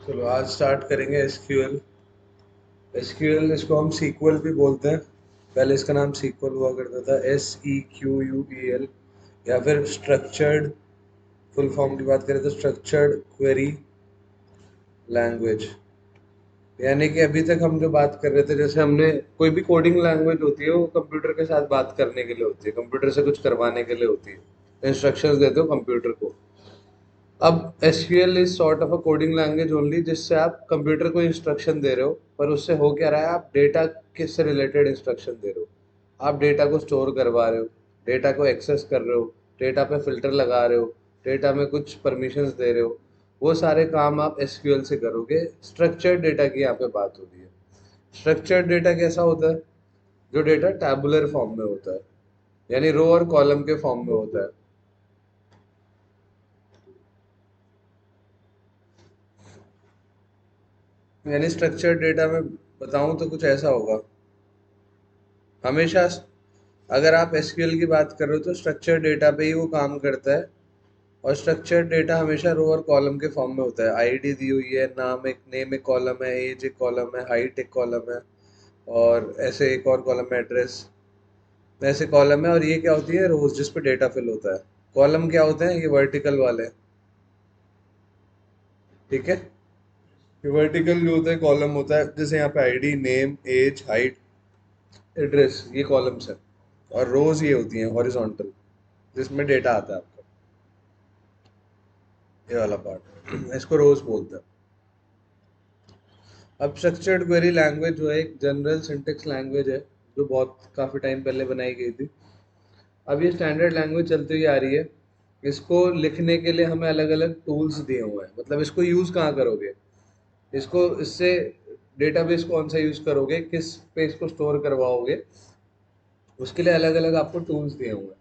चलो आज स्टार्ट करेंगे एसक्यूएल। एसक्यूएल इसको हम सीक्वल भी बोलते हैं। पहले इसका नाम सीक्वल हुआ करता था, SEQUEL, या फिर स्ट्रक्चर्ड, फुल फॉर्म की बात करें तो स्ट्रक्चर्ड क्वेरी लैंग्वेज। यानी कि अभी तक हम जो बात कर रहे थे, जैसे हमने कोई भी कोडिंग लैंग्वेज होती है वो कंप्यूटर के साथ बात करने के लिए होती है, कंप्यूटर से कुछ करवाने के लिए होती है, इंस्ट्रक्शंस देते हो कंप्यूटर को। अब SQL is sort of a coding language only, जिससे आप कंप्यूटर को इंस्ट्रक्शन दे रहे हो, पर उससे हो क्या रहा है, आप डेटा किससे रिलेटेड इंस्ट्रक्शन दे रहे हो। आप डेटा को स्टोर करवा रहे हो, डेटा को एक्सेस कर रहे हो, डेटा पे फिल्टर लगा रहे हो, डेटा में कुछ परमिशंस दे रहे हो। वो सारे काम आप एसक्यूएल से करोगे। स्ट्रक्चर्ड डेटा की यहाँ पे बात हो रही है। स्ट्रक्चर्ड डेटा कैसा होता है? जो डेटा टैबुलर फॉर्म में होता है, यानी रो और कॉलम के फॉर्म में होता है। यानी स्ट्रक्चर्ड डेटा में बताऊं तो कुछ ऐसा होगा। हमेशा अगर आप एसक्यूएल की बात कर रहे हो तो स्ट्रक्चर्ड डेटा पे ही वो काम करता है। और स्ट्रक्चर्ड डेटा हमेशा रो और कॉलम के फॉर्म में होता है। आईडी दी हुई है, नाम एक, नेम एक कॉलम है, एज एक कॉलम है, हाइट एक कॉलम है, और ऐसे एक और कॉलम है, एड्रेस, ऐसे कॉलम है। और ये क्या होती है? रोज, जिस पे डेटा फिल होता है। कॉलम क्या होते हैं? ये वर्टिकल वाले। ठीक है, ये वर्टिकल जो होता है कॉलम होता है, जैसे यहाँ पे ID, name, age, height, address, ये कॉलम्स है। और रोज ये होती हैं हॉरिजॉन्टल, जिसमें डेटा आता है आपका, ये वाला पार्ट। इसको रोज बोलते हैं। अब स्ट्रक्चर्ड क्वेरी लैंग्वेज जो है एक जनरल सिंटेक्स लैंग्वेज है, जो बहुत काफ़ी टाइम पहले बनाई गई थी। अब ये स्टैंडर्ड लैंग्वेज चलती हुई आ रही है। इसको लिखने के लिए हमें अलग अलग टूल्स दिए हुए हैं। मतलब इसको यूज़ कहाँ करोगे, इसको, इससे डेटाबेस कौन सा यूज़ करोगे, किस पे इसको स्टोर करवाओगे, उसके लिए अलग अलग आपको टूल्स दिए हुए हैं।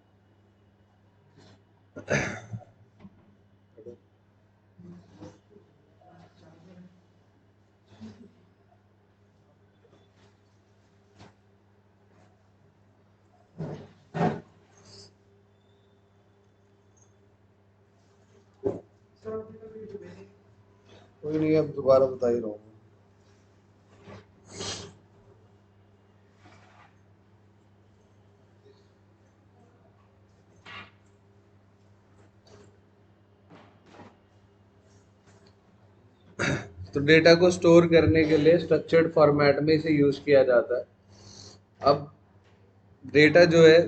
कोई नहीं, अब दोबारा बता ही रहा हूँ। तो डेटा को स्टोर करने के लिए स्ट्रक्चर्ड फॉर्मेट में इसे यूज़ किया जाता है। अब डेटा जो है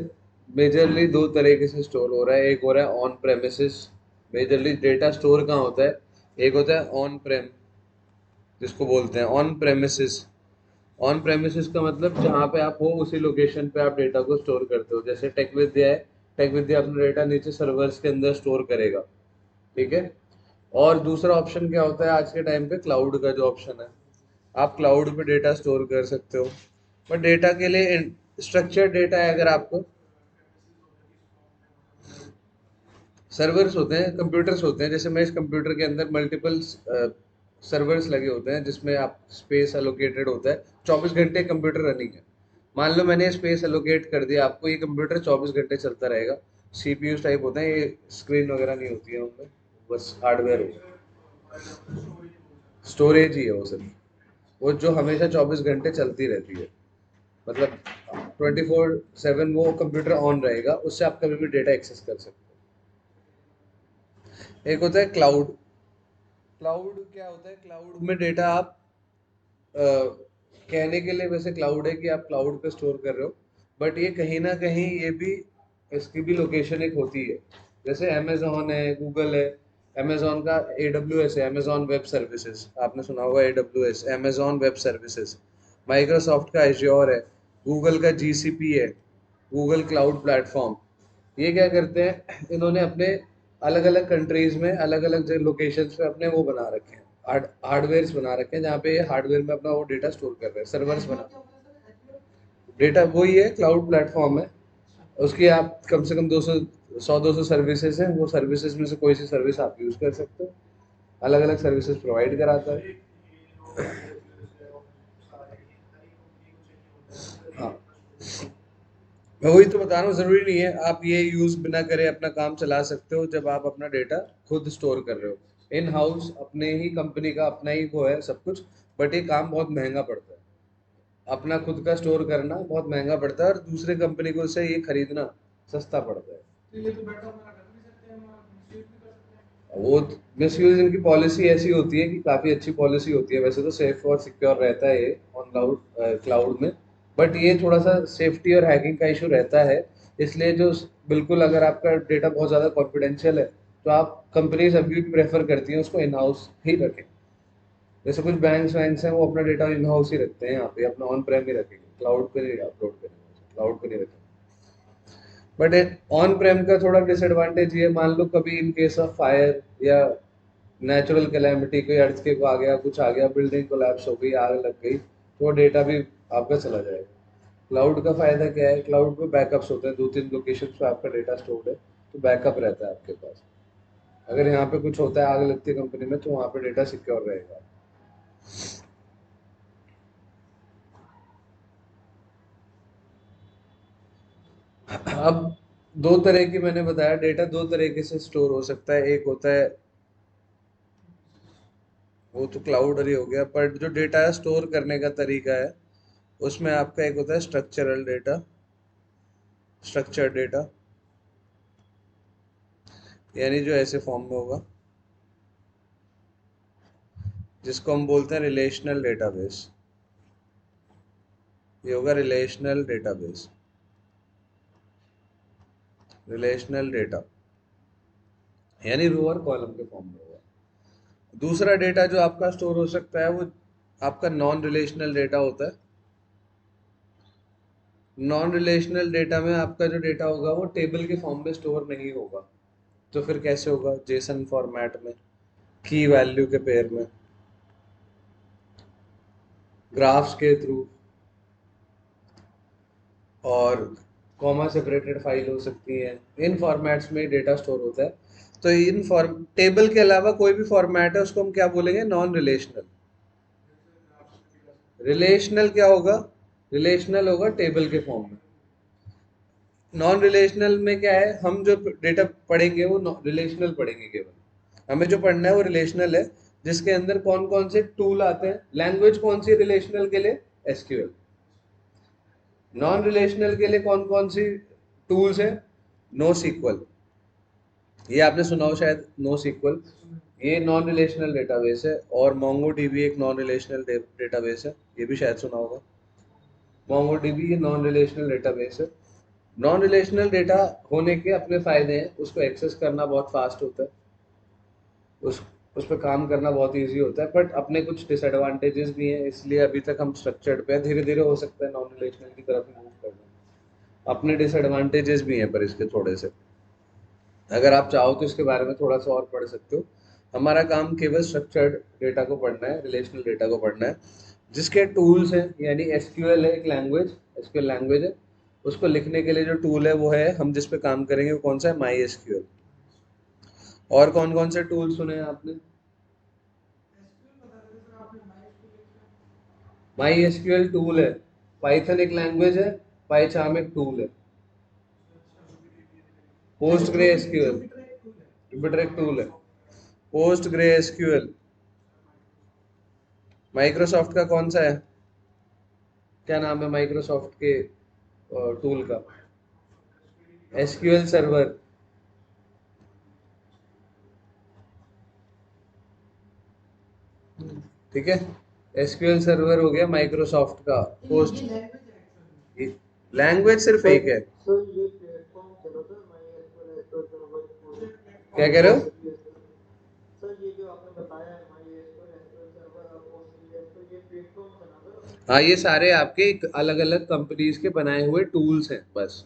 मेजरली दो तरीके से स्टोर हो रहा है। एक हो रहा है on premises. Majorly data store कहाँ होता है? एक होता है ऑन प्रेम, जिसको बोलते हैं ऑन प्रेमिसेस। ऑन प्रेमिसेस का मतलब जहाँ पे आप हो उसी लोकेशन पे आप डेटा को स्टोर करते हो। जैसे टेक विद्या है, टेक विद्या अपना डेटा नीचे सर्वर्स के अंदर स्टोर करेगा। ठीक है। और दूसरा ऑप्शन क्या होता है आज के टाइम पे? क्लाउड का जो ऑप्शन है, आप क्लाउड पे डेटा स्टोर कर सकते हो। बट डेटा के लिए स्ट्रक्चर्ड डेटा है, अगर आपको, सर्वर्स होते हैं, कंप्यूटर्स होते हैं। जैसे मैं इस कंप्यूटर के अंदर मल्टीपल सर्वर्स लगे होते हैं, जिसमें आप स्पेस एलोकेटेड होता है। 24 घंटे कंप्यूटर रनिंग है। मान लो मैंने स्पेस एलोकेट कर दिया आपको, ये कंप्यूटर 24 घंटे चलता रहेगा। सीपीयू टाइप होते हैं ये, स्क्रीन वगैरह नहीं होती है उनमें, बस हार्डवेयर होता है। स्टोरेज ही है वो सिर्फ, वो जो हमेशा 24 घंटे चलती रहती है। मतलब 24/7 वो कंप्यूटर ऑन रहेगा, उससे आप कभी भी डेटा एक्सेस कर सकते हो। एक होता है क्लाउड। क्लाउड क्या होता है? क्लाउड में डेटा आप, अ, कहने के लिए वैसे क्लाउड है कि आप क्लाउड पे स्टोर कर रहे हो, बट ये कहीं ना कहीं ये भी, इसकी भी लोकेशन एक होती है। जैसे अमेजोन है, गूगल है। अमेजोन का AWS है, अमेजोन वेब सर्विसेज, आपने सुना होगा AWS, Amazon web services. Microsoft का एज्योर है। गूगल का GCP है, गूगल क्लाउड प्लेटफॉर्म। ये क्या करते हैं, इन्होंने अपने अलग अलग कंट्रीज में अलग अलग लोकेशंस पे अपने वो बना रखे हैं, हार्डवेयर्स बना रखे हैं, जहाँ पे ये हार्डवेयर में अपना वो डेटा स्टोर कर रहे हैं, सर्वर्स बना। डेटा वही है, क्लाउड प्लेटफॉर्म है। उसकी आप कम से कम 200 सर्विसेज हैं, वो सर्विसेज में से कोई सी सर्विस आप यूज कर सकते हो। अलग अलग सर्विसेज प्रोवाइड कराता है। हाँ, मैं वही तो बता रहा हूँ, जरूरी नहीं है आप ये यूज बिना करे अपना काम चला सकते हो, जब आप अपना डेटा खुद स्टोर कर रहे हो। इन हाउस अपने ही कंपनी का अपना ही वो है सब कुछ, बट ये काम बहुत महंगा पड़ता है। अपना खुद का स्टोर करना बहुत महंगा पड़ता है और दूसरे कंपनी को से ये खरीदना सस्ता पड़ता है। तो ये तो बेटा हमारा कर भी सकते हैं, हमारा मिसयूज भी कर सकते हैं। वो मिसयूज इनकी पॉलिसी ऐसी होती है कि काफी अच्छी पॉलिसी होती है, वैसे तो सेफ और सिक्योर रहता है ये ऑन क्लाउड में, बट ये थोड़ा सा सेफ्टी और हैकिंग का इशू रहता है। इसलिए जो बिल्कुल अगर आपका डेटा बहुत ज़्यादा कॉन्फिडेंशियल है तो आप कंपनीज अभी भी प्रेफर करती हैं उसको इन हाउस ही रखें। जैसे कुछ बैंक्स वैंक्स हैं वो अपना डेटा इन हाउस ही रखते हैं, यहाँ पे अपना ऑन प्रेम ही रखेंगे, क्लाउड पे नहीं अपलोड करेंगे, क्लाउड पे नहीं रखेंगे। बट ऑन प्रेम का थोड़ा डिसएडवांटेज ये, मान लो कभी इन केस ऑफ फायर या नेचुरल कैलेमिटी, कोई अर्थक्वेक आ गया, कुछ आ गया, बिल्डिंग कोलैप्स हो गई, आग लग गई, तो डेटा भी आपका चला जाएगा। क्लाउड का फायदा क्या है, क्लाउड पे बैकअप्स होते हैं, 2-3 लोकेशन पे आपका डेटा स्टोर्ड है, तो बैकअप रहता है आपके पास। अगर यहाँ पे कुछ होता है, आग लगती है कंपनी में, तो वहाँ पे डेटा सिक्योर रहेगा। अब दो तरह की मैंने बताया, डेटा दो तरीके से स्टोर हो सकता है। एक होता है, वो तो क्लाउड ही हो गया, पर जो डेटा स्टोर करने का तरीका है उसमें आपका एक होता है स्ट्रक्चरल डेटा, स्ट्रक्चर्ड डेटा, यानी जो ऐसे फॉर्म में होगा, जिसको हम बोलते हैं रिलेशनल डेटाबेस। ये होगा रिलेशनल डेटाबेस, रिलेशनल डेटा, यानी रो और कॉलम के फॉर्म में होगा। दूसरा डेटा जो आपका स्टोर हो सकता है वो आपका नॉन रिलेशनल डेटा होता है। नॉन रिलेशनल डेटा में आपका जो डेटा होगा वो टेबल के फॉर्म में स्टोर नहीं होगा। तो फिर कैसे होगा, जेसन फॉर्मेट में, की वैल्यू के पेयर में, ग्राफ्स के थ्रू, और कॉमा सेपरेटेड फाइल हो सकती है। इन फॉर्मेट्स में डेटा स्टोर होता है। तो इन फॉर्म टेबल के अलावा कोई भी फॉर्मेट है उसको हम क्या बोलेंगे, नॉन रिलेशनल। रिलेशनल क्या होगा, रिलेशनल होगा टेबल के फॉर्म में। नॉन रिलेशनल में क्या है, हम जो डेटा पढ़ेंगे वो रिलेशनल पढ़ेंगे केवल। हमें जो पढ़ना है वो रिलेशनल है, जिसके अंदर कौन कौन से टूल आते हैं। लैंग्वेज कौन सी रिलेशनल के लिए, एसक्यूएल। नॉन रिलेशनल के लिए कौन कौन सी टूल्स है, नो सीक्वल। ये आपने सुना हो शायद, नो सीक्वल, ये नॉन रिलेशनल डेटाबेस है। और मोंगो डीबी एक नॉन रिलेशनल डेटाबेस है, ये भी शायद सुना होगा। मोंगो डीबी ये नॉन रिलेशनल डेटाबेस है। नॉन रिलेशनल डेटा होने के अपने फायदे हैं, उसको एक्सेस करना बहुत फास्ट होता है, उस पर काम करना बहुत इजी होता है, बट अपने कुछ डिसएडवांटेजेस भी हैं, इसलिए अभी तक हम स्ट्रक्चर्ड पे, धीरे धीरे हो सकता है नॉन रिलेशनल की तरफ मूव करना। अपने डिसएडवांटेजेस भी हैं पर इसके थोड़े से, अगर आप चाहो तो इसके बारे में थोड़ा सा और पढ़ सकते हो। हमारा काम केवल स्ट्रक्चर्ड डेटा को पढ़ना है, रिलेशनल डेटा को पढ़ना है, जिसके टूल्स हैं, यानी एसक्यूएल है एक लैंग्वेज, एसक्यूएल लैंग्वेज है, उसको लिखने के लिए जो टूल है वो है, हम जिस पे काम करेंगे वो कौन सा है, माई एसक्यूएल। और कौन कौन से टूल सुने हैं आपने, माई एसक्यूएल टूल है, पाइथन एक लैंग्वेज है, पाइचार्म एक टूल है, पोस्ट ग्रे एसक्यूएल, जुपिटर एक टूल है, पोस्ट ग्रे एसक्यूएल। माइक्रोसॉफ्ट का कौन सा है, क्या नाम है माइक्रोसॉफ्ट के टूल का, एसक्यूएल सर्वर। ठीक है, एसक्यूएल सर्वर हो गया माइक्रोसॉफ्ट का। पोस्ट लैंग्वेज सिर्फ एक है। क्या कह रहे हो, हाँ ये सारे आपके अलग अलग कंपनीज के बनाए हुए टूल्स हैं बस,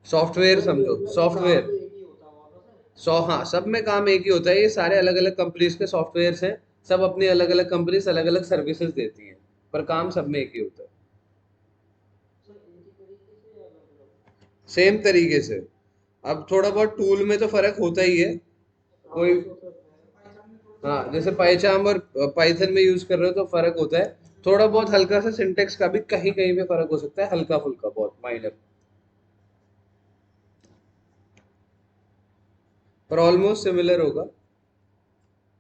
सॉफ्टवेयर समझो, सॉफ्टवेयर। हाँ, सब में काम एक ही होता है, ये सारे अलग अलग कंपनीज के सॉफ्टवेयर हैं, सब अपनी अलग अलग कंपनीज अलग अलग सर्विसेज देती हैं, पर काम सब में एक ही होता है, सेम तरीके से। अब थोड़ा बहुत टूल में तो फर्क होता ही है, कोई, हाँ जैसे पाइचार्म और पाइथन में यूज कर रहे हो तो फर्क होता है, थोड़ा बहुत हल्का सा सिंटेक्स का भी कहीं कहीं पे फर्क हो सकता है, हल्का फुल्का बहुत माइनर, पर ऑलमोस्ट सिमिलर होगा।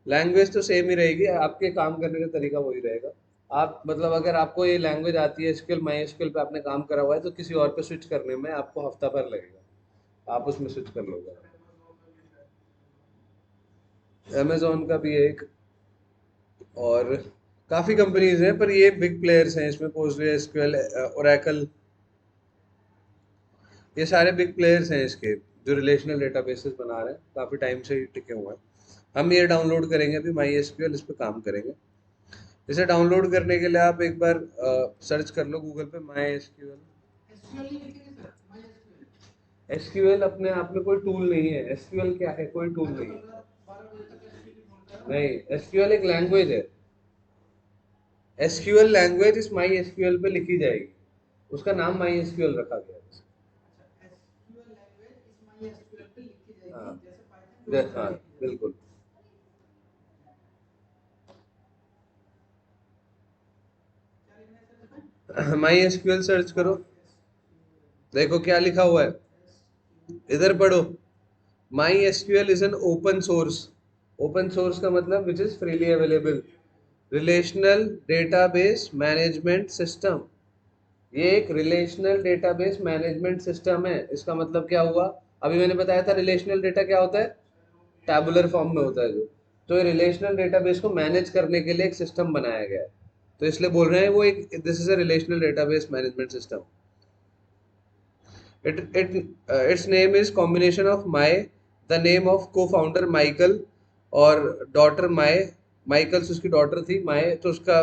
लैंग्वेज तो सेम ही रहेगी, आपके काम करने का तरीका वही रहेगा। आप मतलब अगर आपको ये लैंग्वेज आती है एसक्यूएल, माई एसक्यूएल पे आपने काम करा हुआ है, तो किसी और पे स्विच करने में आपको हफ्ता भर लगेगा, आप उसमें स्विच कर लोगे। अमेजोन का भी एक, और काफी कंपनीज हैं, पर ये बिग प्लेयर्स हैं इसमें, पोस्टग्रे एसक्यूएल, ओरेकल, ये सारे बिग प्लेयर्स हैं इसके, जो रिलेशनल डेटाबेसेस बना रहे हैं, काफी टाइम से ही टिके हुए हैं। हम ये डाउनलोड करेंगे अभी माई एसक्यूएल, इस पे काम करेंगे। इसे डाउनलोड करने के लिए आप एक बार सर्च कर लो गूगल पे माई एसक्यूएल। एसक्यूएल अपने आप में कोई टूल नहीं है, एसक्यूएल क्या है, कोई टूल नहीं है। नहीं, एसक्यूएल एक लैंग्वेज है, एसक्यूएल लैंग्वेज इस माई एसक्यूएल पे लिखी जाएगी, उसका नाम माई एसक्यूएल रखा गया है। हाँ, हाँ, बिल्कुल। माई एसक्यूएल सर्च करो, देखो क्या लिखा हुआ है, इधर पढ़ो। My SQL is an open source, open source का मतलब which is freely available relational database management system. ये एक रिलेशनल डेटाबेस मैनेजमेंट सिस्टम है। इसका मतलब क्या हुआ, अभी मैंने बताया था रिलेशनल डेटा क्या होता है, टैबुलर फॉर्म में होता है जो, तो ये रिलेशनल डेटाबेस को मैनेज करने के लिए एक सिस्टम बनाया गया है, तो इसलिए बोल रहे हैं वो एक, this is a relational database management system. Its name is combination of my, the name of co-founder Michael, और डॉटर माय, माइकल से उसकी डॉटर थी माय, तो उसका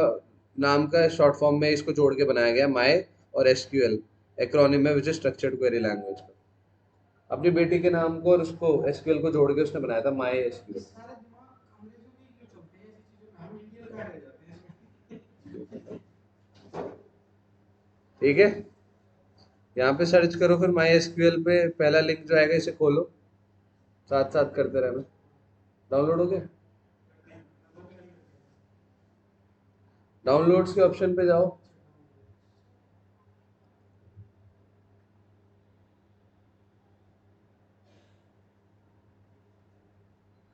नाम का शॉर्ट फॉर्म में इसको जोड़ के बनाया गया माय, और एसक्यूएल एक्रोनिम है which is structured query language का। अपनी बेटी के नाम को और उसको एसक्यूएल को जोड़ के उसने बनाया था माय एसक्यूएल। ठीक है, यहाँ पे सर्च करो फिर माई एसक्यूएल पे, पहला लिंक जो आएगा इसे खोलो, साथ साथ करते रहना। डाउनलोड हो गया, डाउनलोड्स के ऑप्शन पे जाओ,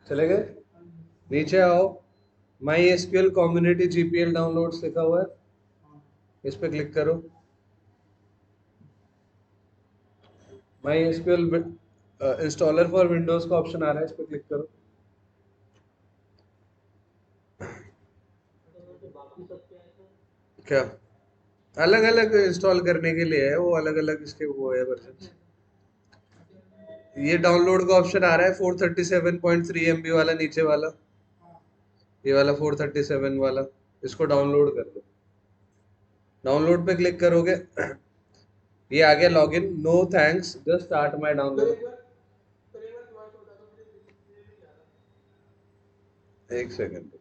चले गए, नीचे आओ, my SQL community GPL downloads लिखा हुआ है, इस पे क्लिक करो। My SQL installer for Windows का ऑप्शन आ रहा है, इस पे क्लिक करो। क्या, अलग अलग इंस्टॉल करने के लिए है वो, अलग अलग इसके वो है वर्जन। ये डाउनलोड का ऑप्शन आ रहा है 437.3 MB वाला, नीचे वाला, ये वाला 437 वाला, इसको डाउनलोड कर लो। डाउनलोड पे क्लिक करोगे, ये आ गया login, no thanks just start my download. एक सेकंड,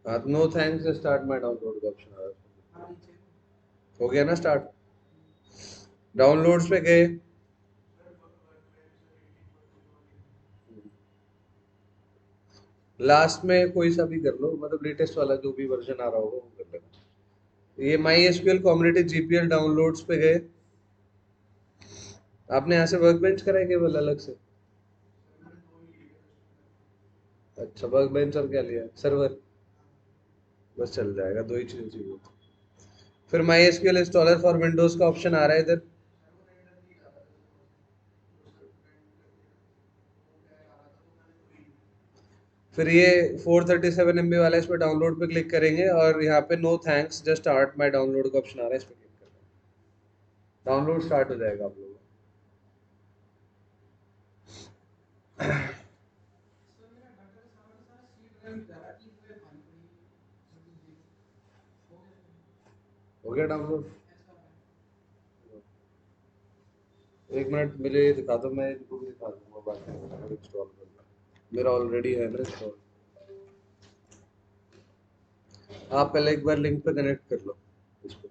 हाँ, no thanks start my download का ऑप्शन आ रहा है, हो गया ना स्टार्ट। डाउनलोड्स पे गए, लास्ट में कोई सा भी कर लो, मतलब लेटेस्ट वाला जो भी वर्जन आ रहा होगा वो कर लेना। ये my SQL community GPL downloads पे गए, आपने यहाँ से वर्क बेंच करा है केवल अलग से? अच्छा, वर्क बेंच और क्या लिया, सर्वर, बस चल जाएगा, दो ही चीजें चाहिए। फिर my SQL installer for Windows का ऑप्शन आ रहा है इधर, फिर ये 437 MB वाला, इस पर डाउनलोड पे क्लिक करेंगे और यहाँ पे no thanks just start my download का ऑप्शन आ रहा है, इस पर क्लिक करना, डाउनलोड स्टार्ट हो जाएगा आप लोगों का। हो गया डाउनलोड, एक मिनट मुझे ये दिखा दो, मैं इनको भी दिखा दूंगा बाद में इंस्टॉल करना, मेरा ऑलरेडी है ना इंस्टॉल। आप पहले एक बार लिंक पे कनेक्ट कर लो इसको,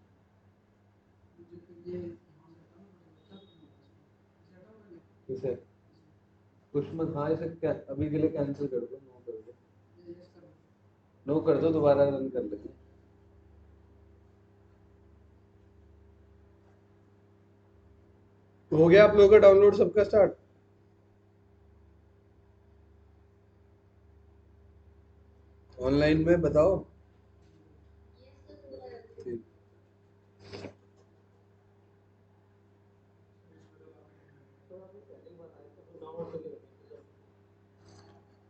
इसे कुछ मत, हाँ इसे क्या अभी के लिए कैंसिल कर दो, नो कर दो, नो कर दो, दोबारा रन कर लेंगे। हो गया आप लोगों का डाउनलोड सबका स्टार्ट? ऑनलाइन में बताओ। ठीक।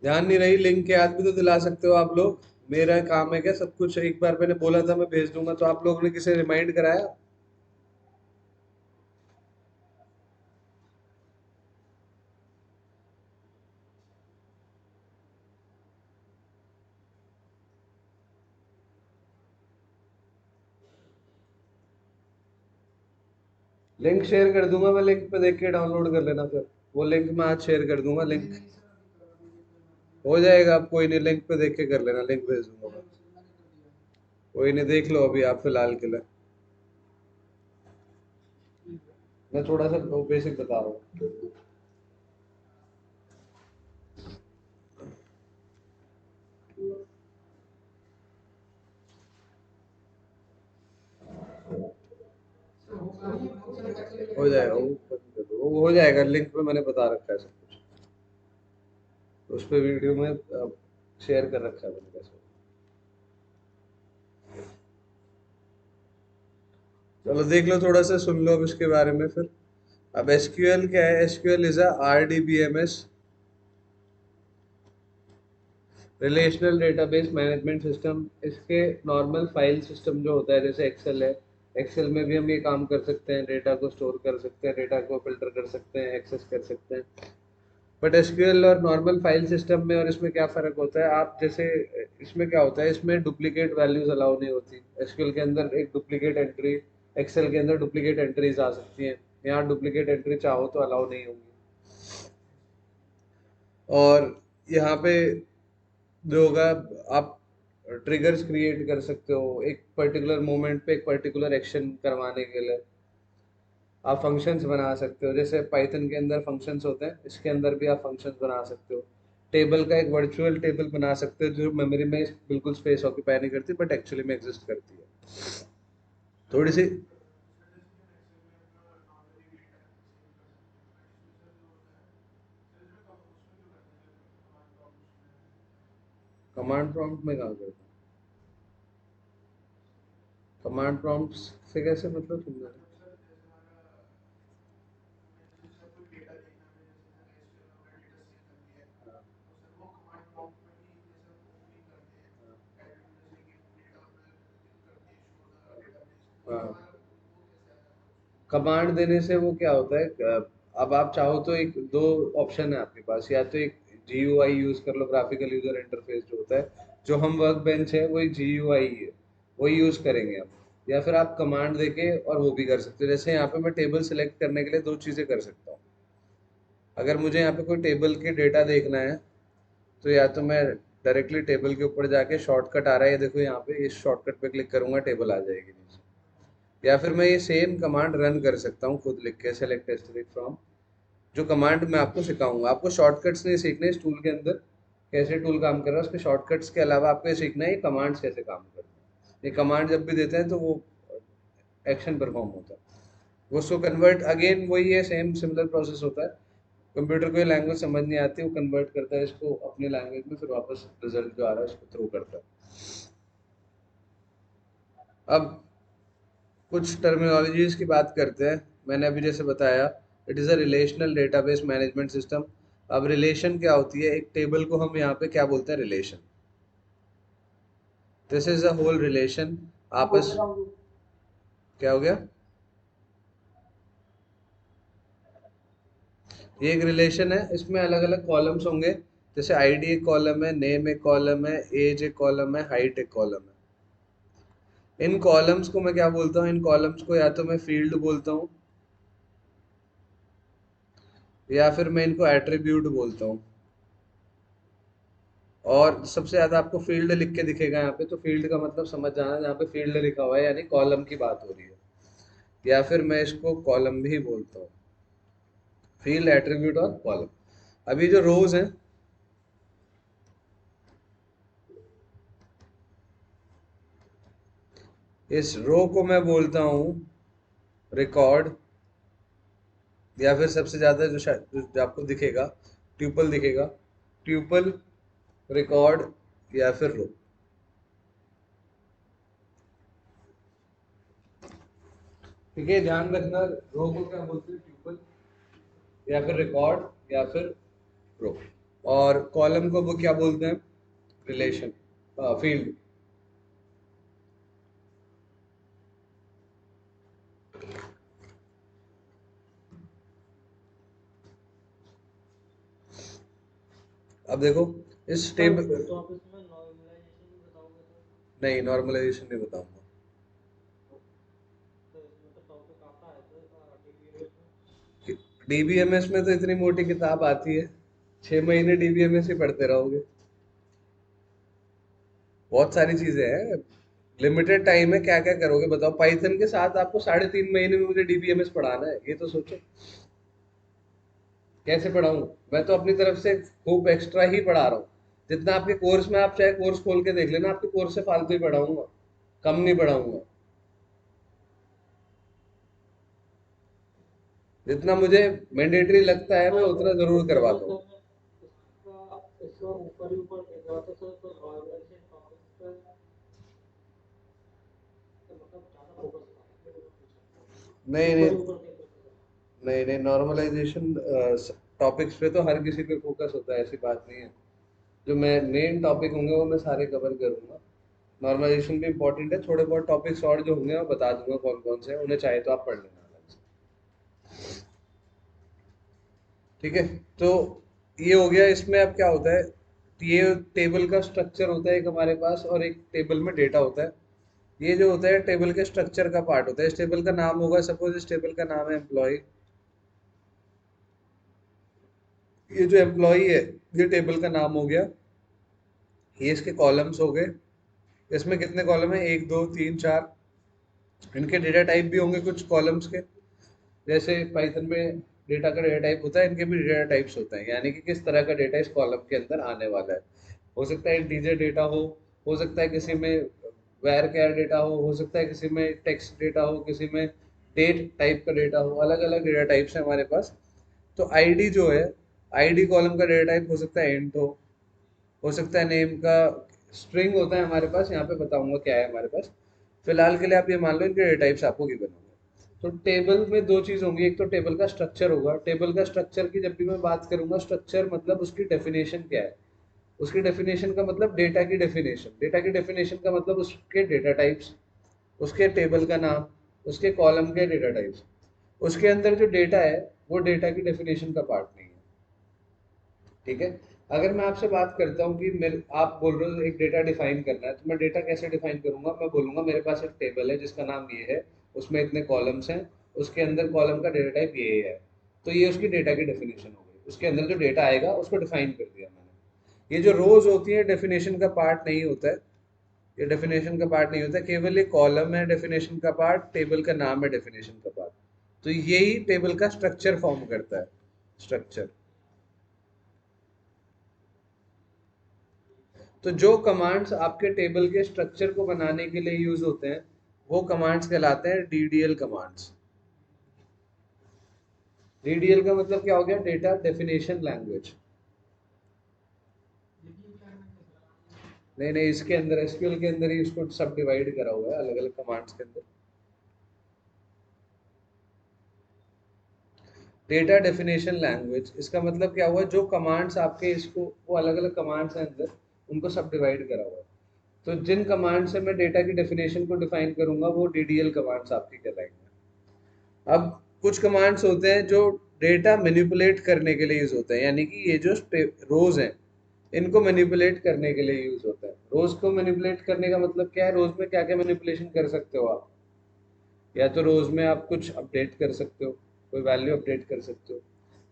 ध्यान नहीं रही, लिंक याद भी तो दिला सकते हो आप लोग। मेरा काम है क्या सब कुछ? एक बार मैंने बोला था मैं भेज दूंगा, तो आप लोगों ने किसे रिमाइंड कराया? लिंक शेयर कर दूंगा मैं, लिंक पे देख के डाउनलोड कर लेना फिर। वो लिंक मैं आज शेयर कर दूंगा, लिंक हो जाएगा। आप कोई नहीं, लिंक पे देख के कर लेना, लिंक भेज दूंगा मैं। कोई नहीं, देख लो अभी आप फिलहाल के लिए। मैं थोड़ा सा बेसिक बता रहा हूँ। हो जाएगा वो, बंद कर दो, वो हो जाएगा। लिंक पे मैंने बता रखा है सब कुछ, उस पे वीडियो में शेयर कर रखा है मैंने कैसे। चलो देख लो, थोड़ा सा सुन लो अब इसके बारे में फिर। अब एसक्यूएल क्या है? SQL is a RDBMS, relational database management system. इसके नॉर्मल फाइल सिस्टम जो होता है, जैसे एक्सेल है, एक्सेल में भी हम ये काम कर सकते हैं, डेटा को स्टोर कर सकते हैं, डेटा को फिल्टर कर सकते हैं, एक्सेस कर सकते हैं। बट एसक्यूएल और नॉर्मल फाइल सिस्टम में और इसमें क्या फ़र्क होता है? आप जैसे, इसमें क्या होता है, इसमें डुप्लीकेट वैल्यूज अलाउ नहीं होती। एसक्यूएल के अंदर एक डुप्लीकेट एंट्री, एक्सेल के अंदर डुप्लीकेट एंट्रीज आ सकती हैं। यहाँ डुप्लीकेट एंट्री चाहो तो अलाउ नहीं होगी। और यहाँ पे जो होगा, आप ट्रिगर्स क्रिएट कर सकते हो एक पर्टिकुलर मोमेंट पे एक पर्टिकुलर एक्शन करवाने के लिए। आप फंक्शंस बना सकते हो, जैसे पाइथन के अंदर फंक्शंस होते हैं, इसके अंदर भी आप फंक्शंस बना सकते हो। टेबल का एक वर्चुअल टेबल बना सकते हो जो मेमोरी में बिल्कुल स्पेस ऑक्यूपाई नहीं करती, बट एक्चुअली में एग्जिस्ट करती है। थोड़ी सी कमांड प्रॉम्प्ट में काम करता है। कमांड प्रॉम्प्ट से कैसे, मतलब समझा नहीं। हाँ, कमांड देने से वो क्या होता है, अब आप चाहो तो एक दो ऑप्शन है आपके पास, या तो एक GUI यूज कर लो, ग्राफिकल यूजर इंटरफेस जो होता है, जो हम वर्क बेंच है वो एक GUI है, वही यूज करेंगे आप। या फिर आप कमांड देके और वो भी कर सकते हो। जैसे यहाँ पे मैं टेबल सेलेक्ट करने के लिए दो चीजें कर सकता हूँ। अगर मुझे यहाँ पे कोई टेबल के डेटा देखना है, तो या तो मैं डायरेक्टली टेबल के ऊपर जाके, शॉर्टकट आ रहा है ये देखो यहाँ पे, इस शॉर्टकट पे क्लिक करूंगा, टेबल आ जाएगी नीचे। या फिर मैं ये सेम कमांड रन कर सकता हूँ खुद लिख के, सेलेक्ट हिस्ट्री फ्रॉम। जो कमांड मैं आपको सिखाऊंगा, आपको शॉर्टकट्स नहीं सीखने इस टूल के अंदर, कैसे टूल काम कर रहा है उसके शॉर्टकट्स के अलावा आपको ये सीखना है ये कमांड्स कैसे काम करते हैं। ये कमांड जब भी देते हैं तो वो एक्शन परफॉर्म होता है। वो उसको कन्वर्ट, अगेन वही है, सेम सिमिलर प्रोसेस होता है। कंप्यूटर को ये लैंग्वेज समझ नहीं आती, वो कन्वर्ट करता है इसको अपनी लैंग्वेज में, फिर वापस रिजल्ट जो आ रहा है उसको थ्रो करता है। अब कुछ टर्मिनोलॉजीज की बात करते हैं। मैंने अभी जैसे बताया, it is a relational database management system. अब रिलेशन क्या होती है? एक टेबल को हम यहाँ पे क्या बोलते हैं? Relation. This is a whole relation. आपस, क्या हो गया? ये एक रिलेशन है, इसमें अलग अलग कॉलम्स होंगे। जैसे आईडी एक कॉलम है, नेम एक कॉलम है, एज एक कॉलम है, हाइट एक कॉलम है। इन कॉलम्स को मैं क्या बोलता हूँ? इन कॉलम्स को या तो मैं फील्ड बोलता हूँ, या फिर मैं इनको एट्रीब्यूट बोलता हूँ। और सबसे ज्यादा आपको फील्ड लिख के दिखेगा यहाँ पे, तो फील्ड का मतलब समझ जाना, जहाँ पे फील्ड लिखा हुआ है यानी कॉलम की बात हो रही है। या फिर मैं इसको कॉलम भी बोलता हूँ। फील्ड, एट्रीब्यूट और कॉलम। अभी जो रोज हैं, इस रो को मैं बोलता हूँ रिकॉर्ड। या फिर सबसे ज्यादा जो शायद जो आपको दिखेगा, ट्यूपल दिखेगा। ट्यूपल, रिकॉर्ड, या फिर रो। ठीक है, ध्यान रखना, रो को क्या बोलते हैं, ट्यूपल, या फिर रिकॉर्ड, या फिर रो। और कॉलम को वो क्या बोलते हैं, रिलेशन, फील्ड। अब देखो इस टेबल, तो आप इसमें नॉर्मलाइजेशन भी बताओगे नहीं नॉर्मलाइजेशन नहीं बताऊंगा। तो इसमें तो टॉपिक आता है तो डीबीएमएस में। डीबीएमएस में तो इतनी मोटी किताब आती है, 6 महीने डीबीएमएस ही पढ़ते रहोगे। बहुत सारी चीजें हैं, लिमिटेड टाइम है, क्या क्या करोगे बताओ। पाइथन के साथ आपको 3.5 महीने में मुझे डीबीएमएस पढ़ाना है, ये तो सोचो। कैसे पढ़ाऊं? मैं तो अपनी तरफ से खूब एक्स्ट्रा ही पढ़ा रहा हूँ। जितना आपके कोर्स में, आप चाहे कोर्स खोल के देख लेना, आपके कोर्स से फालतू ही पढ़ाऊंगा, कम नहीं पढ़ाऊंगा। जितना मुझे मैंडेटरी लगता है मैं उतना जरूर चलो करवाता हूँ। सर, मैं इसका ऊपर ही ऊपर देख रहा था सर, तो नॉर्मलाइजेशन टॉपिक पे तो मतलब ज़्यादा फोकस था इसलिए मैंने पूछा, नहीं ऊपर नहीं, ही ऊपर देख रहा था सर। नहीं नहीं, नॉर्मलाइजेशन टॉपिक्स पे तो हर किसी पे फोकस होता है, ऐसी बात नहीं है। जो मैं मेन टॉपिक होंगे वो मैं सारे कवर करूंगा। नॉर्मलाइजेशन भी इंपॉर्टेंट है, थोड़े बहुत टॉपिक्स और जो होंगे मैं बता दूंगा कौन कौन से हैं, उन्हें चाहे तो आप पढ़ लेना अलग से। ठीक है, तो ये हो गया। इसमें अब क्या होता है, ये टेबल का स्ट्रक्चर होता है एक हमारे पास, और एक टेबल में डेटा होता है। ये जो होता है टेबल के स्ट्रक्चर का पार्ट होता है। इस टेबल का नाम होगा, सपोज इस टेबल का नाम है एम्प्लॉय। ये जो एम्प्लॉय है, ये टेबल का नाम हो गया। ये इसके कॉलम्स हो गए। इसमें कितने कॉलम है, 1 2 3 4। इनके डेटा टाइप भी होंगे कुछ कॉलम्स के, जैसे पाइथन में डेटा का डेटा टाइप होता है, इनके भी डेटा टाइप्स होते हैं, यानी कि किस तरह का डेटा इस कॉलम के अंदर आने वाला है। हो सकता है इंटीजर डेटा हो सकता है किसी में वैर कैर डेटा हो सकता है किसी में टेक्स्ट डेटा हो, किसी में डेट टाइप का डेटा हो, अलग अलग डेटा टाइप्स है हमारे पास। तो आईडी जो है, आईडी कॉलम का डेटा टाइप हो सकता है इंट हो सकता है नेम का स्ट्रिंग होता है हमारे पास, यहाँ पे बताऊंगा क्या है हमारे पास। फिलहाल के लिए आप ये मान लो इनके डेटा टाइप्स आपको गिवन होंगे। तो टेबल में दो चीज होंगी, एक तो टेबल का स्ट्रक्चर होगा। टेबल का स्ट्रक्चर की जब भी मैं बात करूंगा, स्ट्रक्चर मतलब उसकी डेफिनेशन क्या है। उसकी डेफिनेशन का मतलब डेटा की डेफिनेशन, डेटा की डेफिनेशन का मतलब उसके डेटा टाइप्स, उसके टेबल का नाम, उसके कॉलम के डेटा टाइप्स। उसके अंदर जो डेटा है वो डेटा की डेफिनेशन का पार्ट नहीं है। ठीक है, अगर मैं आपसे बात करता हूँ कि मेरे, आप बोल रहे हो एक डेटा डिफाइन करना है, तो मैं डेटा कैसे डिफाइन करूंगा? मैं बोलूंगा मेरे पास एक टेबल है जिसका नाम ये है, उसमें इतने कॉलम्स हैं, उसके अंदर कॉलम का डेटा टाइप ये है। तो ये उसकी डेटा की डेफिनेशन हो गई, उसके अंदर जो डेटा आएगा उसको डिफाइन कर दिया मैंने। ये जो रोज होती है डेफिनेशन का पार्ट नहीं होता है, ये डेफिनेशन का पार्ट नहीं होता है, केवल एक कॉलम है डेफिनेशन का पार्ट, टेबल का नाम है डेफिनेशन का पार्ट। तो यही टेबल का स्ट्रक्चर फॉर्म करता है, स्ट्रक्चर। तो जो कमांड्स आपके टेबल के स्ट्रक्चर को बनाने के लिए यूज होते हैं, वो कमांड्स कहलाते हैं डीडीएल कमांड्स। डीडीएल का मतलब क्या हो गया, डेटा डेफिनेशन लैंग्वेज। नहीं नहीं, इसके अंदर एसक्यूएल के अंदर ही इसको सब डिवाइड करा हुआ है अलग अलग कमांड्स के अंदर। डेटा डेफिनेशन लैंग्वेज, इसका मतलब क्या हुआ, जो कमांड्स आपके इसको, वो अलग अलग कमांड्स हैं अंदर, उनको सब डिवाइड करा हुआ है। तो जिन कमांड से मैं डेटा की डेफिनेशन को डिफाइन करूंगा वो डीडीएल कमांड्स आपकी कहलाएंगे। अब कुछ कमांड्स होते हैं जो डेटा मैनिपुलेट करने के लिए यूज होते हैं, यानी कि ये जो रोज हैं, इनको मैनिपुलेट करने के लिए यूज होता है। रोज को मैनिपुलेट करने का मतलब क्या है, रोज में क्या क्या मैनिपुलेशन कर सकते हो आप? या तो रोज में आप कुछ अपडेट कर सकते हो, कोई वैल्यू अपडेट कर सकते हो,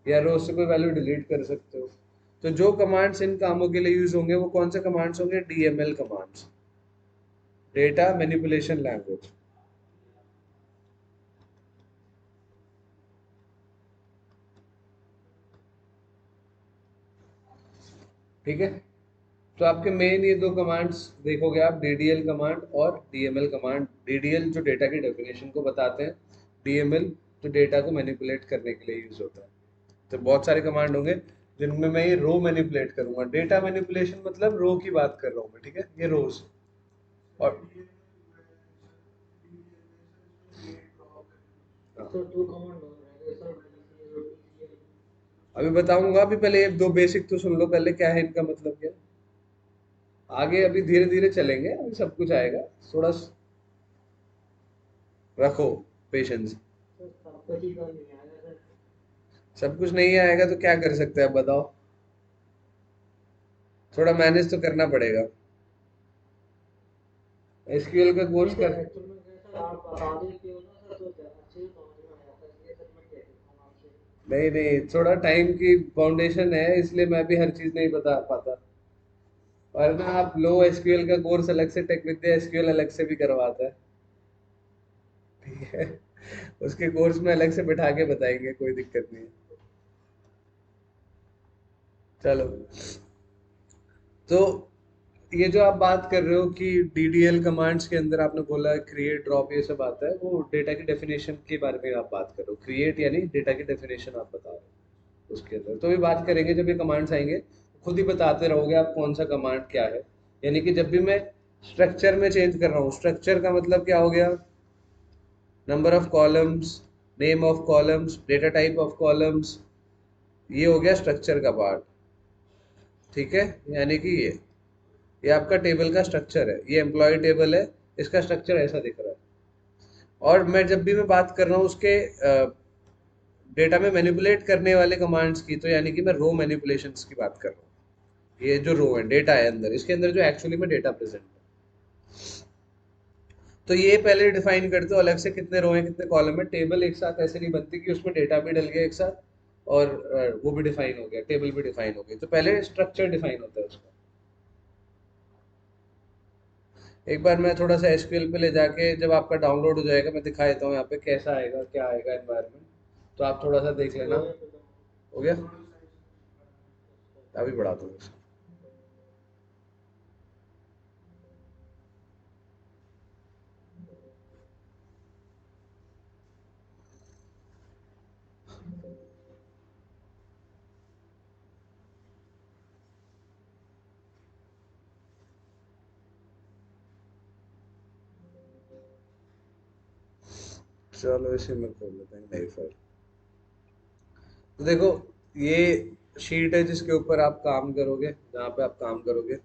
या रोज से कोई वैल्यू डिलीट कर सकते हो। तो जो कमांड्स इन कामों के लिए यूज होंगे वो कौन से कमांड्स होंगे, DML commands, data manipulation language. ठीक है, तो आपके मेन ये दो कमांड्स देखोगे आप, डीडीएल कमांड और डीएमएल कमांड। डीडीएल जो डेटा की डेफिनेशन को बताते हैं, डीएमएल जो डेटा को मैनिपुलेट करने के लिए यूज होता है। तो बहुत सारे कमांड होंगे। जिनमें मैं ये रो मैनिपुलेट करूंगा। डेटा मैनिपुलेशन मतलब रो की बात कर रहा हूँ मैं, ठीक है, ये रोज। और हाँ, सर टू कमांड है सर, DCL। अभी बताऊंगा, अभी पहले एक दो बेसिक तो सुन लो पहले, क्या है इनका मतलब क्या है। आगे अभी धीरे धीरे चलेंगे, अभी सब कुछ आएगा, थोड़ा रखो पेशेंस। सर सब कुछ ही तो नहीं आएगा सर। सब कुछ नहीं आएगा तो क्या कर सकते हैं, आप बताओ। थोड़ा मैनेज तो करना पड़ेगा। एसक्यूएल का नहीं कोर्स सर, कर। एक्चुअल में क्या है सर, आप बता देते हो ना सर, तो अच्छे से समझ में आ जाता है, इसलिए सर मैं कह देता हूँ आपसे। नहीं नहीं, थोड़ा टाइम की फाउंडेशन है, इसलिए मैं भी हर चीज नहीं बता पाता। वरना आप लो एसक्यूएल का कोर्स अलग से, टेक विद्या एसक्यूएल अलग से भी करवाता है, ठीक है। उसके कोर्स में अलग से बिठा के बताएंगे, कोई दिक्कत नहीं है। चलो, तो ये जो आप बात कर रहे हो कि डीडीएल कमांड्स के अंदर आपने बोला क्रिएट ड्रॉप ये सब आता है, वो डेटा की डेफिनेशन के बारे में आप बात कर रहे हो। क्रिएट यानी डेटा की डेफिनेशन आप बता रहे हो, उसके अंदर तो भी बात करेंगे। जब ये कमांड्स आएंगे खुद ही बताते रहोगे आप कौन सा कमांड क्या है। यानी कि जब भी मैं स्ट्रक्चर में चेंज कर रहा हूँ, स्ट्रक्चर का मतलब क्या हो गया, number of columns, name of columns, data type of columns, ये हो गया स्ट्रक्चर का पार्ट, ठीक है। यानी कि ये आपका टेबल का स्ट्रक्चर है, ये एम्प्लॉय टेबल है, इसका स्ट्रक्चर ऐसा दिख रहा है। और मैं जब भी मैं बात कर रहा हूँ उसके डेटा में मैनिपुलेट करने वाले कमांड्स की, तो यानी कि मैं रो मैनिपुलेशंस की बात कर रहा हूँ। ये जो रो है, डेटा है अंदर, इसके अंदर जो एक्चुअली में डेटा प्रेजेंट है, तो ये पहले डिफाइन करते हो अलग से, कितने रो हैं कितने कॉलम है। टेबल एक साथ ऐसे नहीं बनती कि उसमें डेटा भी डल गया एक साथ और वो भी डिफाइन हो गया, टेबल भी डिफाइन हो गई, तो पहले स्ट्रक्चर डिफाइन होता है उसका। एक बार मैं थोड़ा सा एसक्यूएल पे ले जाके, जब आपका डाउनलोड हो जाएगा, मैं दिखा देता हूँ यहाँ पे कैसा आएगा क्या आएगा एनवायरनमेंट, तो आप थोड़ा सा देख हो लेना। गया तो हो गया, अच्छा। अभी बढ़ाता हूँ। चलो इसे मैं खोल लेता हूँ नई फाइल। तो देखो, ये शीट है जिसके ऊपर आप काम करोगे, जहाँ पे आप काम करोगे।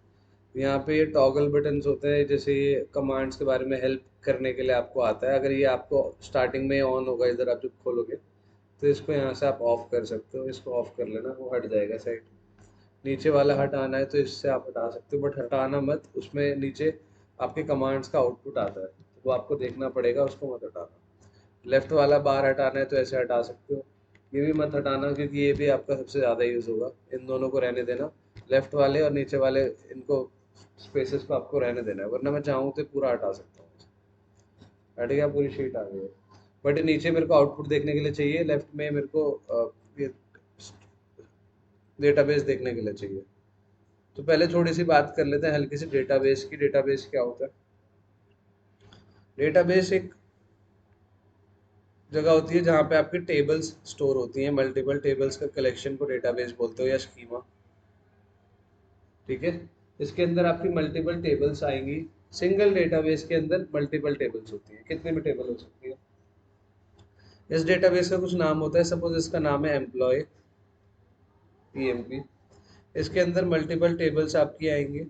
यहाँ पे ये टॉगल बटन्स होते हैं, जैसे ये कमांड्स के बारे में हेल्प करने के लिए आपको आता है। अगर ये आपको स्टार्टिंग में ऑन होगा, इधर आप जब खोलोगे तो इसको यहाँ से आप ऑफ कर सकते हो, इसको ऑफ कर लेना, वो हट जाएगा साइड। नीचे वाला हटाना है तो इससे आप हटा सकते हो, बट हटाना मत, उसमें नीचे आपके कमांड्स का आउटपुट आता है, तो वो आपको देखना पड़ेगा, उसको मत हटाना। लेफ्ट वाला बार हटाना है तो ऐसे हटा सकते हो। ये भी मत हटाना क्योंकि ये भी आपका सबसे ज़्यादा यूज़ होगा, इन दोनों को रहने देना। लेफ्ट वाले और नीचे वाले, इनको स्पेसेस को आपको रहने देना है, वरना मैं चाहूँ तो पूरा हटा सकता हूँ। हट गया, पूरी शीट आ गई है। बट नीचे मेरे को आउटपुट देखने के लिए चाहिए, लेफ्ट में मेरे को ये डेटाबेस देखने के लिए चाहिए। तो पहले थोड़ी सी बात कर लेते हैं हल्की सी डेटाबेस की। डेटाबेस क्या होता है? डेटाबेस एक जगह होती है जहाँ पे आपकी टेबल्स स्टोर होती हैं, मल्टीपल टेबल्स का कलेक्शन को डेटाबेस बोलते हो या स्कीमा, ठीक है। इसके अंदर आपकी मल्टीपल टेबल्स आएंगी। सिंगल डेटाबेस के अंदर मल्टीपल टेबल्स होती हैं, कितने भी टेबल हो सकती है। इस डेटाबेस का कुछ नाम होता है, सपोज इसका नाम है एम्प्लॉय, पीएमपी। इसके अंदर मल्टीपल टेबल्स आपकी आएंगी।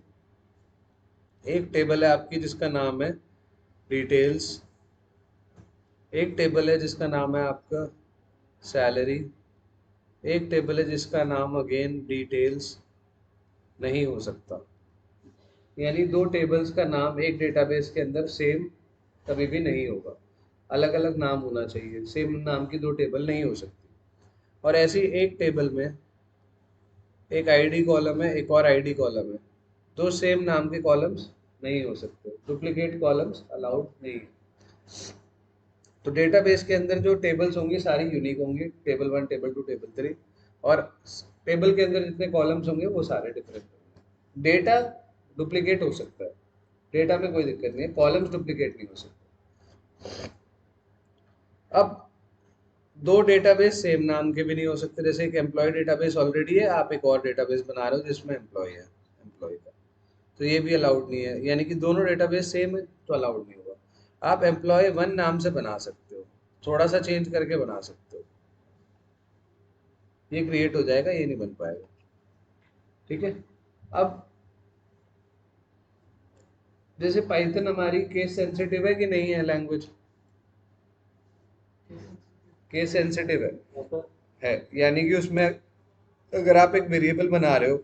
एक टेबल है आपकी जिसका नाम है डिटेल्स, एक टेबल है जिसका नाम है आपका सैलरी, एक टेबल है जिसका नाम अगेन डिटेल्स नहीं हो सकता। यानी दो टेबल्स का नाम एक डेटाबेस के अंदर सेम कभी भी नहीं होगा, अलग अलग नाम होना चाहिए, सेम नाम की दो टेबल नहीं हो सकती। और ऐसी एक टेबल में एक आईडी कॉलम है, एक और आईडी कॉलम है, दो सेम नाम के कॉलम्स नहीं हो सकते, डुप्लीकेट कॉलम्स अलाउड नहीं है। तो डेटाबेस के अंदर जो टेबल्स होंगी सारी यूनिक होंगी, table one, table two, table three. और टेबल के अंदर जितने कॉलम्स होंगे वो सारे डिफरेंट होंगे। डेटा डुप्लीकेट हो सकता है, डेटा में कोई दिक्कत नहीं है, कॉलम्स डुप्लीकेट नहीं हो सकते। अब दो डेटाबेस सेम नाम के भी नहीं हो सकते। जैसे एक एम्प्लॉय डेटाबेस ऑलरेडी है, आप एक और डेटाबेस बना रहे हो जिसमें एम्प्लॉय है, एम्प्लॉय का, तो ये भी अलाउड नहीं है। यानी कि दोनों डेटाबेस सेम है तो अलाउड नहीं होगा। आप एम्प्लॉय वन नाम से बना सकते हो, थोड़ा सा चेंज करके बना सकते हो, ये क्रिएट हो जाएगा, ये नहीं बन पाएगा। ठीक है। अब जैसे पाइथन हमारी केस सेंसिटिव है कि नहीं है लैंग्वेज? केस सेंसिटिव है, यानी कि उसमें अगर आप एक वेरिएबल बना रहे हो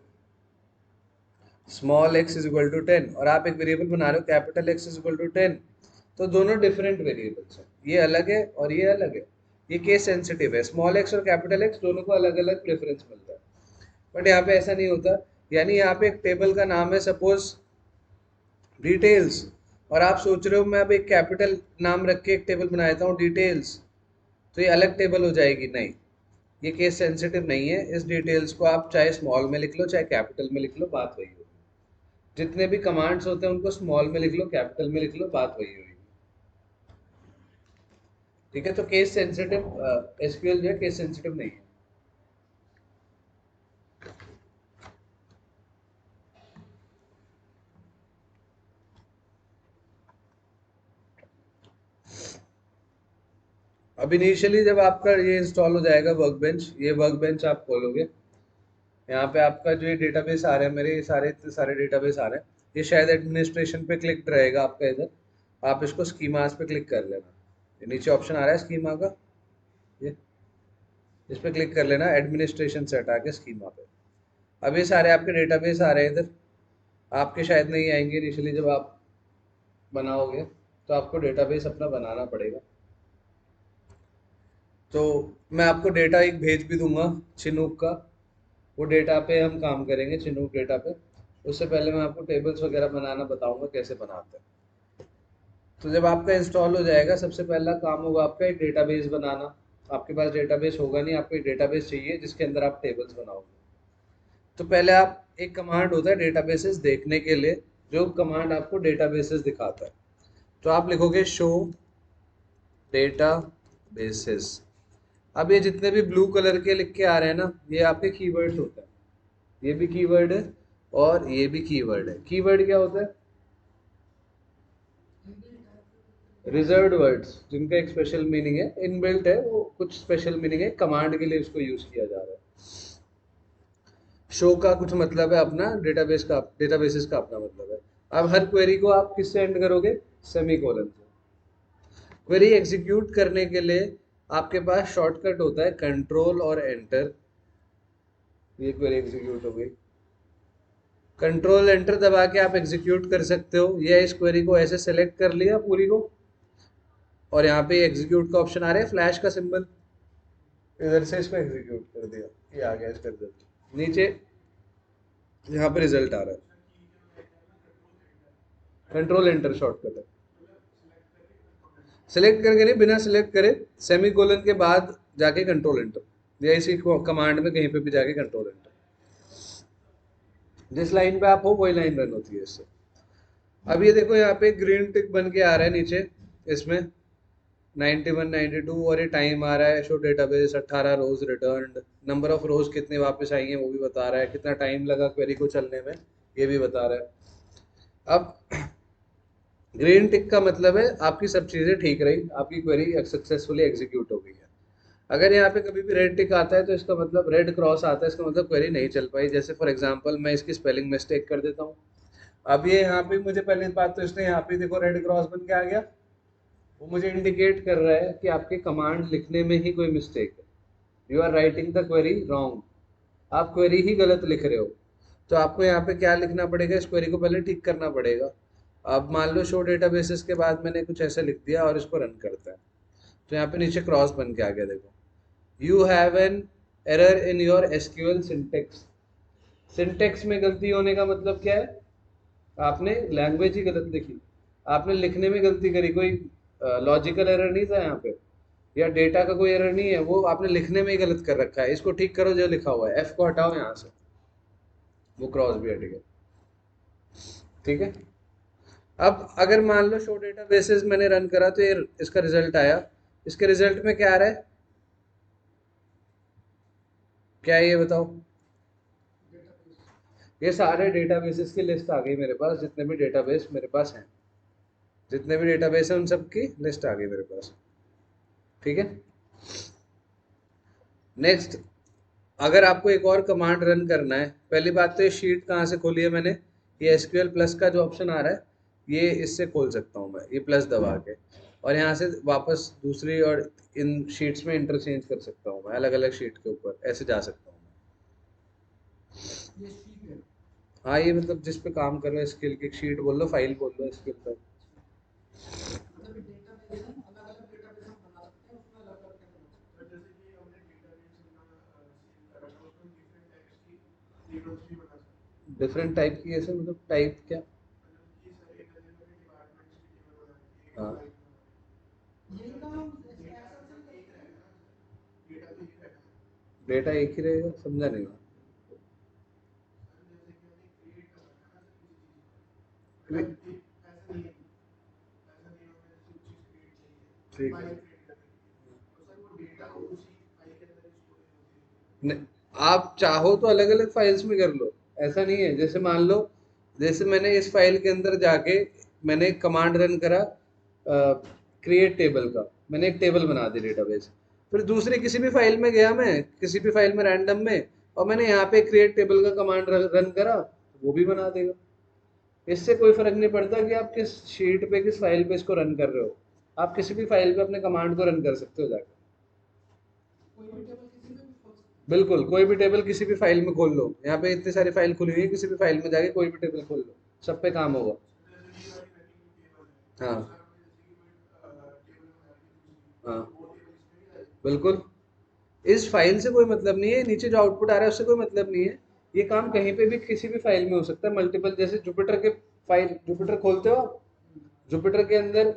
small x is equal to 10 और आप एक वेरिएबल बना रहे हो capital x is equal to 10, तो दोनों डिफरेंट वेरिएबल्स हैं, ये अलग है और ये अलग है। ये केस सेंसिटिव है, स्मॉल एक्स और कैपिटल एक्स दोनों को अलग अलग प्रेफरेंस मिलता है। बट यहाँ पे ऐसा नहीं होता। यानी यहाँ पे एक टेबल का नाम है सपोज डिटेल्स, और आप सोच रहे हो मैं अब एक कैपिटल नाम रख के एक टेबल बना देता हूँ डिटेल्स, तो ये अलग टेबल हो जाएगी, नहीं, ये केस सेंसिटिव नहीं है। इस डिटेल्स को आप चाहे स्मॉल में लिख लो चाहे कैपिटल में लिख लो, बात वही होगी। जितने भी कमांड्स होते हैं उनको स्मॉल में लिख लो कैपिटल में लिख लो, बात वही होगी। ठीक है, तो केस सेंसिटिव एसक्यूएल जो है केस सेंसिटिव नहीं है। अब इनिशियली जब आपका ये इंस्टॉल हो जाएगा वर्कबेंच, ये वर्कबेंच आप खोलोगे, यहाँ पे आपका जो ये डेटाबेस आ रहा है, मेरे ये सारे इतने सारे डेटाबेस आ रहे हैं, ये शायद एडमिनिस्ट्रेशन पे क्लिक रहेगा आपका इधर, आप इसको स्कीमास पे क्लिक कर लेना। ये नीचे ऑप्शन आ रहा है स्कीमा का, ये इस पे क्लिक कर लेना, एडमिनिस्ट्रेशन से हटा के स्कीमा पे। अब ये सारे आपके डेटाबेस आ रहे हैं इधर, आपके शायद नहीं आएंगे इनिशियली, जब आप बनाओगे तो आपको डेटाबेस अपना बनाना पड़ेगा। तो मैं आपको डेटा एक भेज भी दूंगा चिनूक का, वो डेटा पे हम काम करेंगे, चिनूक डेटा पे। उससे पहले मैं आपको टेबल्स वगैरह बनाना बताऊंगा कैसे बनाते हैं। तो जब आपका इंस्टॉल हो जाएगा, सबसे पहला काम होगा आपका एक डेटाबेस बनाना। आपके पास डेटाबेस होगा नहीं, आपको एक डेटाबेस चाहिए जिसके अंदर आप टेबल्स बनाओगे। तो पहले आप, एक कमांड होता है डेटाबेसेस देखने के लिए, जो कमांड आपको डेटाबेसेस दिखाता है। तो आप लिखोगे शो डेटाबेसेस। अब ये जितने भी ब्लू कलर के लिख के आ रहे हैं ना, ये आपके कीवर्ड्स होते हैं। ये भी कीवर्ड है और ये भी कीवर्ड है। कीवर्ड क्या होता है? रिजर्व्ड वर्ड्स, जिनका एक स्पेशल मीनिंग है, इनबिल्ट है वो, कुछ स्पेशल मीनिंग है, कमांड के लिए उसको यूज किया जा रहा है। शो का कुछ मतलब है अपना, डेटाबेस का, डेटाबेसेस का अपना मतलब है। अब हर क्वेरी को आप किससे एंड करोगे? सेमीकोलन से। क्वेरी एग्जीक्यूट करने के लिए आपके पास शॉर्टकट होता है कंट्रोल और एंटर। ये क्वेरी एग्जीक्यूट हो गई, कंट्रोल एंटर दबा के आप एग्जीक्यूट कर सकते हो। या इस क्वेरी को ऐसे सेलेक्ट कर लिया पूरी को, और यहाँ पे एग्जीक्यूट का ऑप्शन आ रहा है, फ्लैश का सिंबल, इधर से इसको एग्जीक्यूट कर दिया, ये आ गया इसका रिजल्ट नीचे, यहाँ पे रिजल्ट आ रहा है। कंट्रोल एंटर शॉर्टकट है। सेलेक्ट करके नहीं, बिना सेलेक्ट करे सेमी कोलन के बाद जाके कंट्रोल एंटर, या इसी कमांड में कहीं पे भी जाके कंट्रोल एंटर, जिस लाइन पे आप हो वही लाइन रन होती है इससे। अब ये देखो यहाँ पे ग्रीन टिक बन के आ रहा है नीचे, इसमें 91 92, और ये टाइम आ रहा है, show database 18 rows returned, number of rows कितने वापस आई हैं वो भी बता रहा है, कितना टाइम लगा क्वेरी को चलने में ये भी बता रहा है। अब ग्रीन टिक का मतलब है आपकी सब चीज़ें ठीक रही, आपकी क्वेरी सक्सेसफुली एग्जीक्यूट हो गई है। अगर यहाँ पे कभी भी रेड टिक आता है तो इसका मतलब, रेड क्रॉस आता है, इसका मतलब क्वेरी नहीं चल पाई। जैसे फॉर एग्जांपल मैं इसकी स्पेलिंग मिस्टेक कर देता हूँ। अब ये यहाँ पे मुझे पहली बात तो इसने यहाँ पे देखो रेड क्रॉस बन के आ गया, वो मुझे इंडिकेट कर रहा है कि आपके कमांड लिखने में ही कोई मिस्टेक है, you are writing the query wrong, आप क्वेरी ही गलत लिख रहे हो। तो आपको यहाँ पे क्या लिखना पड़ेगा, इस क्वेरी को पहले ठीक करना पड़ेगा। अब मान लो शो डेटाबेसेस के बाद मैंने कुछ ऐसे लिख दिया और इसको रन करता है, तो यहाँ पे नीचे क्रॉस बन के आ गया देखो, you have an error in your SQL syntax. Syntax में गलती होने का मतलब क्या है? आपने लैंग्वेज ही गलत लिखी, आपने लिखने में गलती करी, कोई लॉजिकल एरर नहीं था यहाँ पे, या डेटा का कोई एरर नहीं है, वो आपने लिखने में ही गलत कर रखा है। इसको ठीक करो, जो लिखा हुआ है एफ को हटाओ यहाँ से, वो क्रॉस भी हट गया। ठीक है। अब अगर मान लो शो डेटाबेसेस मैंने रन करा तो ये इसका रिजल्ट आया, इसके रिजल्ट में क्या आ रहा है? क्या है ये बताओ? ये सारे डेटाबेसेस की लिस्ट आ गई मेरे पास, जितने भी डेटाबेस मेरे पास हैं, जितने भी डेटाबेस हैं उन सब की लिस्ट आ गई मेरे पास। ठीक है। नेक्स्ट, अगर आपको एक और कमांड रन करना है, पहली बात तो ये शीट कहाँ से खोली है मैंने, ये एसक्यूएल प्लस का जो ऑप्शन आ रहा है, ये इससे खोल सकता हूँ मैं, ये प्लस दबा के, और यहाँ से वापस दूसरी और इन शीट्स में इंटरचेंज कर सकता हूँ मैं, अलग अलग शीट के ऊपर ऐसे जा सकता हूँ मैं। हाँ, ये मतलब जिस पे काम कर रहे हो एसक्यूएल की शीट बोल लो, फाइल बोल लो एसक्यूएल पर। डिफरेंट टाइप की ऐसे मतलब टाइप क्या? हाँ, डेटा एक ही रहेगा, समझा नहीं मैं। ठीक है। आप चाहो तो अलग अलग फाइल्स में कर लो, ऐसा नहीं है। जैसे मान लो, जैसे मैंने इस फाइल के अंदर जाके मैंने एक कमांड रन करा क्रिएट टेबल का, मैंने एक टेबल बना दी डेटाबेस, फिर दूसरी किसी भी फाइल में गया मैं, किसी भी फाइल में रैंडम में, और मैंने यहाँ पे क्रिएट टेबल का कमांड रन करा, वो भी बना देगा। इससे कोई फर्क नहीं पड़ता कि आप किस शीट पे किस फाइल पे इसको रन कर रहे हो, आप किसी भी फाइल पे अपने कमांड को रन कर सकते हो जाकर। बिल्कुल, कोई भी टेबल किसी भी फाइल में खोल लो, यहाँ पे इतनी सारी फाइल खुली हुई है, किसी भी फाइल में जाके कोई भी टेबल खोल लो, सब पे काम होगा। हाँ, हाँ, बिल्कुल। इस फाइल से कोई मतलब नहीं है, नीचे जो आउटपुट आ रहा है उससे कोई मतलब नहीं है। ये काम कहीं पे भी किसी भी फाइल में हो सकता है, मल्टीपल, जैसे जुपिटर के फाइल, जुपिटर खोलते हो आप, जुपिटर के अंदर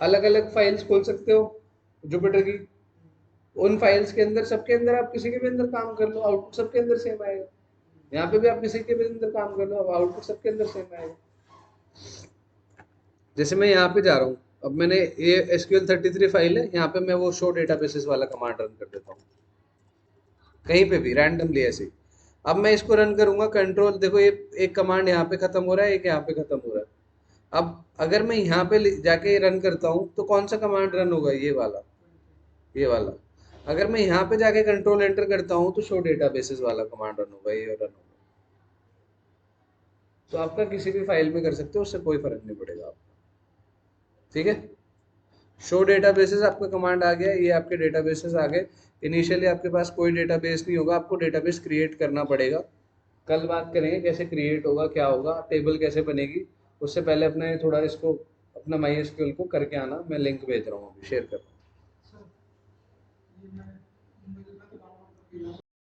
अलग अलग फाइल्स खोल सकते हो जुपिटर की, उन फाइल्स के अंदर, सबके अंदर आप किसी के भी अंदर काम कर लो, आउटपुट सबके अंदर सेम आएगा। यहाँ पे भी आप किसी के भी अंदर काम कर लो, अब आउटपुट सबके अंदर सेम आएगा। जैसे मैं यहाँ पे जा रहा हूँ, अब मैंने ये SQL 33 फाइल है, यहाँ पे मैं वो शो डेटाबेसेस वाला कमांड रन कर देता हूँ, कहीं पे भी रैंडमली ऐसे ही। अब मैं इसको रन करूंगा, कंट्रोल देखो, ये एक कमांड यहाँ पे खत्म हो रहा है, एक यहाँ पे खत्म हो रहा है। अब अगर मैं यहाँ पे जाके रन करता हूँ तो कौन सा कमांड रन होगा, ये वाला, ये वाला। अगर मैं यहाँ पे जाके कंट्रोल एंटर करता हूँ तो शो डेटाबेसेस वाला कमांड रन होगा, ये रन होगा। तो आपका किसी भी फाइल में कर सकते हो, उससे कोई फर्क नहीं पड़ेगा आपको। ठीक है। शो डेटाबेसेस आपका कमांड आ गया, ये आपके डेटाबेसेस आ गए। इनिशियली आपके पास कोई डेटाबेस नहीं होगा, आपको डेटाबेस क्रिएट करना पड़ेगा। कल बात करेंगे कैसे क्रिएट होगा, क्या होगा, टेबल कैसे बनेगी। उससे पहले अपने थोड़ा इसको, अपना MySQL को करके आना, मैं लिंक भेज रहा हूँ अभी, शेयर कर रहा हूँ।